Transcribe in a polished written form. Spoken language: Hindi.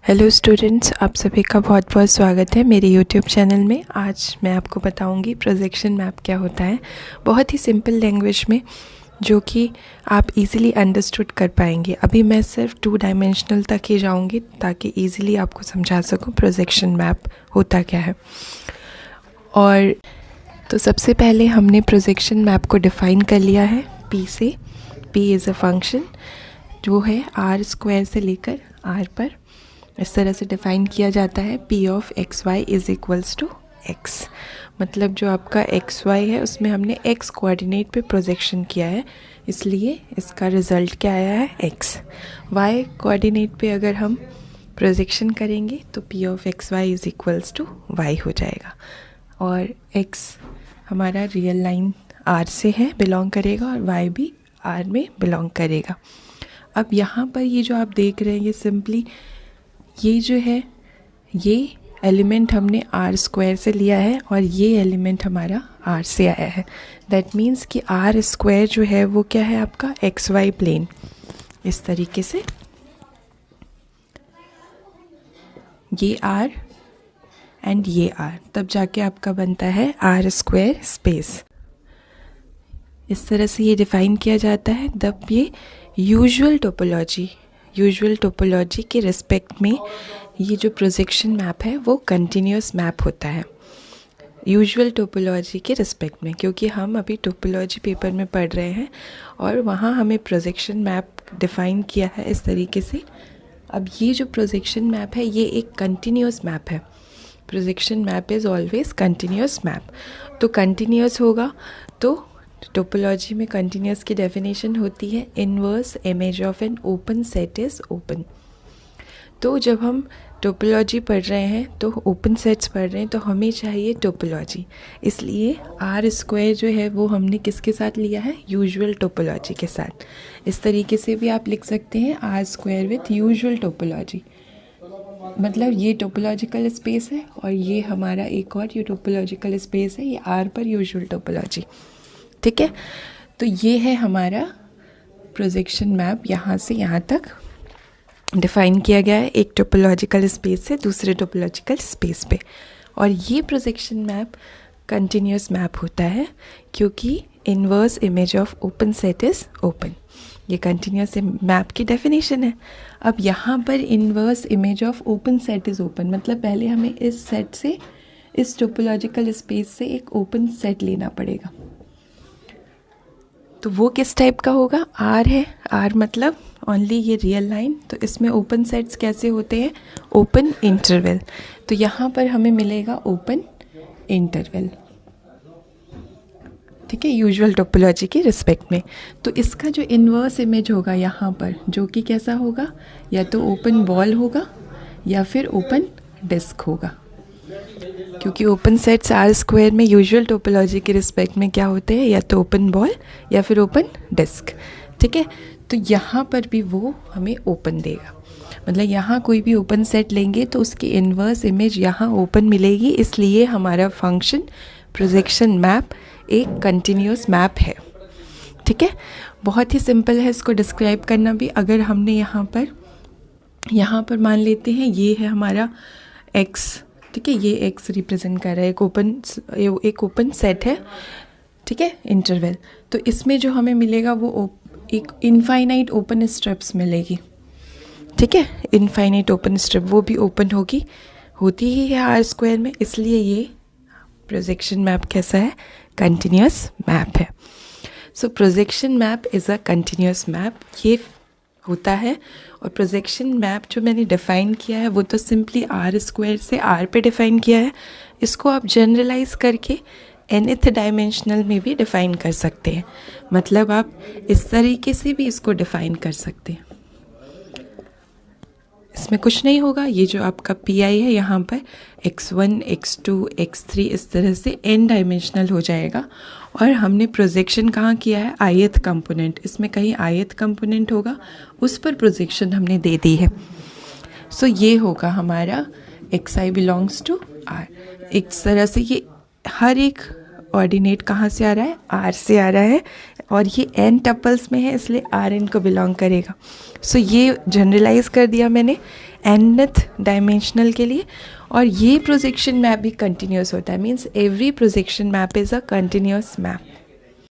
हेलो स्टूडेंट्स, आप सभी का बहुत बहुत स्वागत है मेरे यूट्यूब चैनल में। आज मैं आपको बताऊंगी प्रोजेक्शन मैप क्या होता है, बहुत ही सिंपल लैंग्वेज में, जो कि आप इजीली अंडरस्टूड कर पाएंगे। अभी मैं सिर्फ 2 डायमेंशनल तक ही जाऊंगी ताकि इजीली आपको समझा सकूं प्रोजेक्शन मैप होता क्या है। और तो सबसे पहले हमने प्रोजेक्शन मैप को डिफ़ाइन कर लिया है पी से। पी इज़ अ फंक्शन जो है आर स्क्वायर से लेकर आर पर इस तरह से डिफ़ाइन किया जाता है। P of X Y is equals to X, मतलब जो आपका एक्स वाई है उसमें हमने एक्स कोऑर्डिनेट पे प्रोजेक्शन किया है, इसलिए इसका रिज़ल्ट क्या आया है एक्स। वाई कोऑर्डिनेट पे अगर हम प्रोजेक्शन करेंगे तो P of X Y is equals to Y हो जाएगा। और एक्स हमारा रियल लाइन आर से है, बिलोंग करेगा, और वाई भी आर में बिलोंग करेगा। अब यहाँ पर ये जो आप देख रहे हैं ये सिंपली ये जो है ये एलिमेंट हमने आर स्क्वायर से लिया है और ये एलिमेंट हमारा आर से आया है। दैट मीन्स कि आर स्क्वायर जो है वो क्या है आपका एक्स वाई प्लेन। इस तरीके से ये आर एंड ये आर, तब जाके आपका बनता है आर स्क्वायर स्पेस। इस तरह से ये डिफ़ाइन किया जाता है। तब ये यूजुअल टोपोलॉजी के रिस्पेक्ट में ये जो प्रोजेक्शन मैप है वो कंटिन्यूस मैप होता है यूजुअल टोपोलॉजी के रिस्पेक्ट में, क्योंकि हम अभी टोपोलॉजी पेपर में पढ़ रहे हैं और वहाँ हमें प्रोजेक्शन मैप डिफ़ाइन किया है इस तरीके से। अब ये जो प्रोजेक्शन मैप है ये एक कंटिन्यूस मैप है। Projection map is always continuous map. तो कंटिन्यूस होगा तो टोपोलॉजी में कंटिन्यूस की डेफिनेशन होती है inverse image of an open set is open. तो जब हम टोपोलॉजी पढ़ रहे हैं तो ओपन सेट्स पढ़ रहे हैं तो हमें चाहिए टोपोलॉजी, इसलिए आर स्क्वायर जो है वो हमने किसके साथ लिया है, यूजुअल टोपोलॉजी के साथ। इस तरीके से भी आप लिख सकते हैं R square with usual topology, मतलब ये टोपोलॉजिकल स्पेस है और ये हमारा एक और ये टोपोलॉजिकल स्पेस है, ये आर पर यूजुअल टोपोलॉजी। ठीक है, तो ये है हमारा प्रोजेक्शन मैप, यहाँ से यहाँ तक डिफ़ाइन किया गया है एक टोपोलॉजिकल स्पेस से दूसरे टोपोलॉजिकल स्पेस पे। और ये प्रोजेक्शन मैप कंटिन्यूस मैप होता है क्योंकि inverse image of open set is open. ये कंटिन्यूस मैप की डेफिनेशन है। अब यहाँ पर inverse image of open set is open, मतलब पहले हमें इस सेट से, इस टोपोलॉजिकल स्पेस से एक ओपन सेट लेना पड़ेगा। तो वो किस टाइप का होगा, आर है, आर मतलब ओनली ये रियल लाइन। तो इसमें ओपन सेट्स कैसे होते हैं, ओपन इंटरवल। तो यहाँ पर हमें मिलेगा ओपन इंटरवल, ठीक है, यूजुअल टोपोलॉजी के रिस्पेक्ट में। तो इसका जो इन्वर्स इमेज होगा यहाँ पर, जो कि कैसा होगा, या तो ओपन बॉल होगा या फिर ओपन डिस्क होगा, क्योंकि ओपन सेट्स आर स्क्वायर में यूजुअल टोपोलॉजी के रिस्पेक्ट में क्या होते हैं, या तो ओपन बॉल या फिर ओपन डिस्क। ठीक है, तो यहाँ पर भी वो हमें ओपन देगा, मतलब यहाँ कोई भी ओपन सेट लेंगे तो उसकी इन्वर्स इमेज यहाँ ओपन मिलेगी, इसलिए हमारा फंक्शन प्रोजेक्शन मैप एक कंटिन्यूस मैप है। ठीक है, बहुत ही सिंपल है इसको डिस्क्राइब करना भी। अगर हमने यहाँ पर मान लेते हैं ये है हमारा एक्स, ठीक है, ये एक्स रिप्रेजेंट कर रहा है, एक ओपन सेट है, ठीक है, इंटरवल। तो इसमें जो हमें मिलेगा वो एक इनफाइनाइट ओपन स्ट्रिप्स मिलेगी, ठीक है, इनफाइनाइट ओपन स्ट्रिप, वो भी ओपन होती ही है आर स्क्वायर में, इसलिए ये प्रोजेक्शन मैप कैसा है, कंटिन्यूस मैप है। So projection map is a continuous map, ये होता है। और प्रोजेक्शन मैप जो मैंने डिफ़ाइन किया है वो तो सिंपली आर स्क्वायर से आर पे डिफ़ाइन किया है। इसको आप जनरलाइज करके nth डायमेंशनल में भी डिफ़ाइन कर सकते हैं, मतलब आप इस तरीके से भी इसको डिफ़ाइन कर सकते हैं। इसमें कुछ नहीं होगा, ये जो आपका पी आई है यहाँ पर x1, x2, x3 इस तरह से n डायमेंशनल हो जाएगा। और हमने प्रोजेक्शन कहाँ किया है, ith कंपोनेंट, इसमें कहीं ith कंपोनेंट होगा, उस पर प्रोजेक्शन हमने दे दी है। सो ये होगा हमारा xi बिलोंग्स टू r। इस तरह से ये हर एक ऑर्डिनेट कहाँ से आ रहा है, आर से आ रहा है, और ये n टपल्स में है इसलिए आर एन को बिलोंग करेगा। सो ये जनरलाइज कर दिया मैंने nth डायमेंशनल के लिए, और ये प्रोजेक्शन मैप भी कंटिन्यूस होता है, means every projection map is a continuous map.